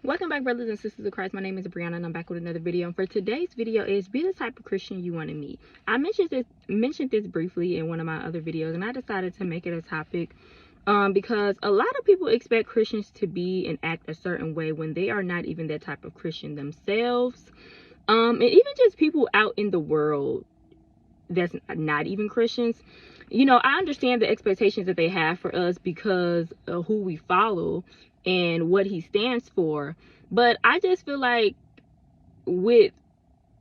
Welcome back, brothers and sisters of Christ. My name is Brianna and I'm back with another video. And for today's video is be the type of Christian you want to meet. I mentioned this briefly in one of my other videos, and I decided to make it a topic because a lot of people expect Christians to be and act a certain way when they are not even that type of Christian themselves. And even just people out in the world that's not even Christians. You know, I understand the expectations that they have for us because of who we follow and what he stands for. But I just feel like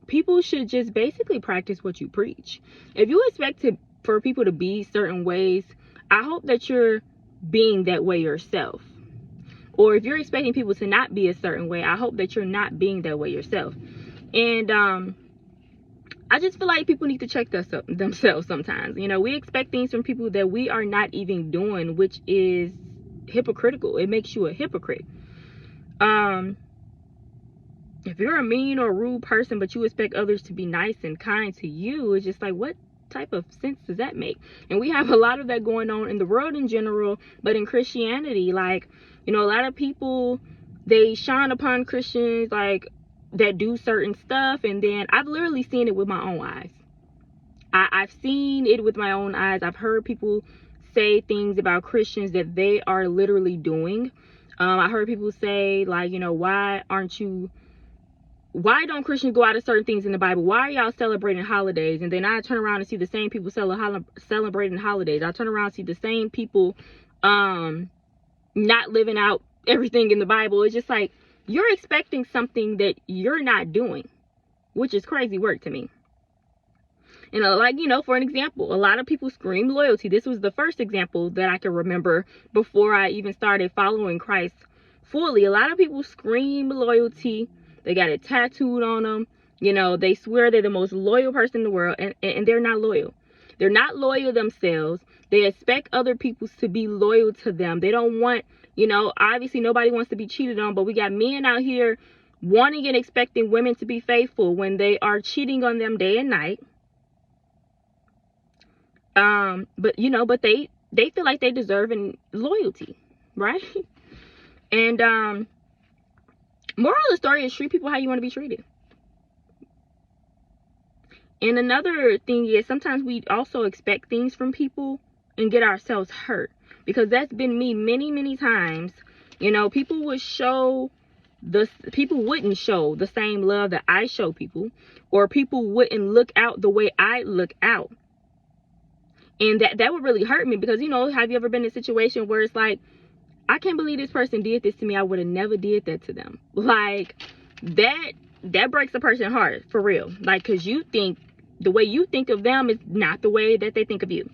people should just basically practice what you preach. If you expect for people to be certain ways, I hope that you're being that way yourself. Or if you're expecting people to not be a certain way, I hope that you're not being that way yourself. And I just feel like people need to check themselves sometimes. You know, we expect things from people that we are not even doing, which is hypocritical. It makes you a hypocrite. If you're a mean or rude person, but you expect others to be nice and kind to you, it's just like, what type of sense does that make? And we have a lot of that going on in the world in general, but in Christianity, like, you know, a lot of people, they shine upon Christians like that do certain stuff, and then I've literally seen it with my own eyes. I've seen it with my own eyes. I've heard people say things about Christians that they are literally doing. I heard people say, like, you know, why don't Christians go out of certain things in the Bible? Why are y'all celebrating holidays? And then I turn around and see the same people celebrating holidays. I turn around and see the same people not living out everything in the Bible. It's just like, you're expecting something that you're not doing, which is crazy work to me. And like, you know, for an example, a lot of people scream loyalty. This was the first example that I can remember before I even started following Christ fully. A lot of people scream loyalty. They got it tattooed on them. You know, they swear they're the most loyal person in the world, and they're not loyal. They're not loyal themselves. They expect other people to be loyal to them. They don't want, you know, obviously nobody wants to be cheated on, but we got men out here wanting and expecting women to be faithful when they are cheating on them day and night. But you know, but they feel like they deserve loyalty, right? And moral of the story is treat people how you want to be treated. And another thing is sometimes we also expect things from people and get ourselves hurt, because that's been me many times. You know, people wouldn't show the same love that I show people, or people wouldn't look out the way I look out. And that would really hurt me, because, you know, have you ever been in a situation where it's like, I can't believe this person did this to me. I would have never did that to them. Like, that breaks a person's heart, for real. Like, because you think the way you think of them is not the way that they think of you.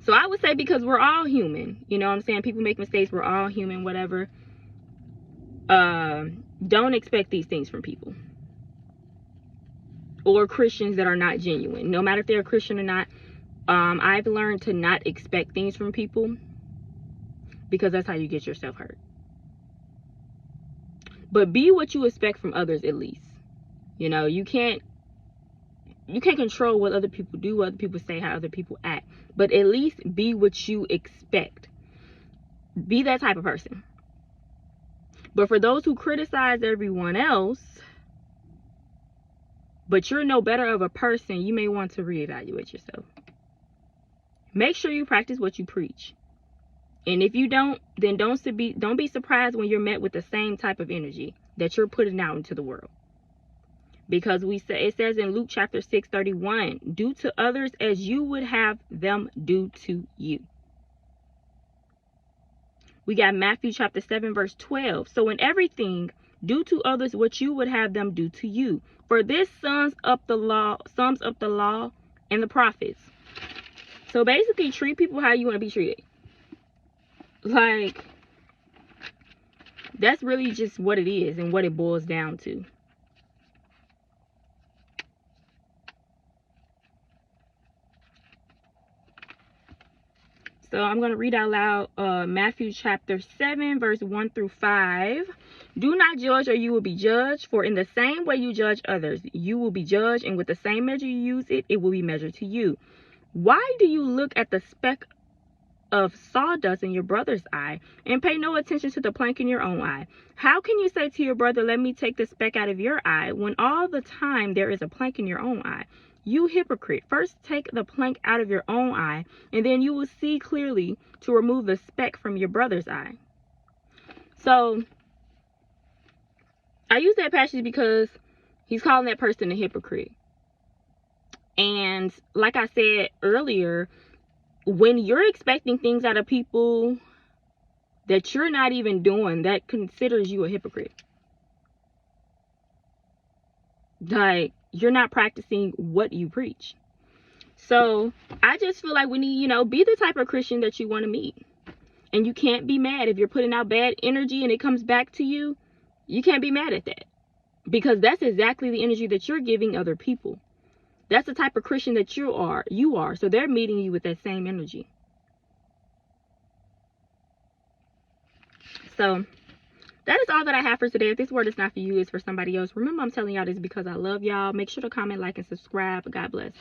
So I would say, because we're all human, you know what I'm saying? People make mistakes. We're all human, whatever. Don't expect these things from people. Or Christians that are not genuine. No matter if they're a Christian or not. I've learned to not expect things from people, because that's how you get yourself hurt. But be what you expect from others, at least. You know, you can't control what other people do, what other people say, how other people act. But at least be what you expect. Be that type of person. But for those who criticize everyone else, but you're no better of a person, you may want to reevaluate yourself. Make sure you practice what you preach. And if you don't, then don't be surprised when you're met with the same type of energy that you're putting out into the world. Because it says in Luke chapter 6:31, do to others as you would have them do to you. We got Matthew chapter 7 verse 12. So in everything, do to others what you would have them do to you. For this sums up the law and the prophets. So basically, treat people how you want to be treated. Like, that's really just what it is and what it boils down to. So I'm going to read out loud Matthew chapter 7 verse 1 through 5. Do not judge, or you will be judged. For in the same way you judge others, you will be judged. And with the same measure you use, it will be measured to you. Why do you look at the speck of sawdust in your brother's eye, and pay no attention to the plank in your own eye? How can you say to your brother, let me take the speck out of your eye, when all the time there is a plank in your own eye? You hypocrite, first take the plank out of your own eye, and then you will see clearly to remove the speck from your brother's eye. So I use that passage because he's calling that person a hypocrite. And like I said earlier, when you're expecting things out of people that you're not even doing, that considers you a hypocrite. Like, you're not practicing what you preach. So I just feel like we need, be the type of Christian that you want to meet. And you can't be mad if you're putting out bad energy and it comes back to you. You can't be mad at that, because that's exactly the energy that you're giving other people. That's the type of Christian that you are. So they're meeting you with that same energy. So that is all that I have for today. If this word is not for you, it's for somebody else. Remember, I'm telling y'all this because I love y'all. Make sure to comment, like, and subscribe. God bless.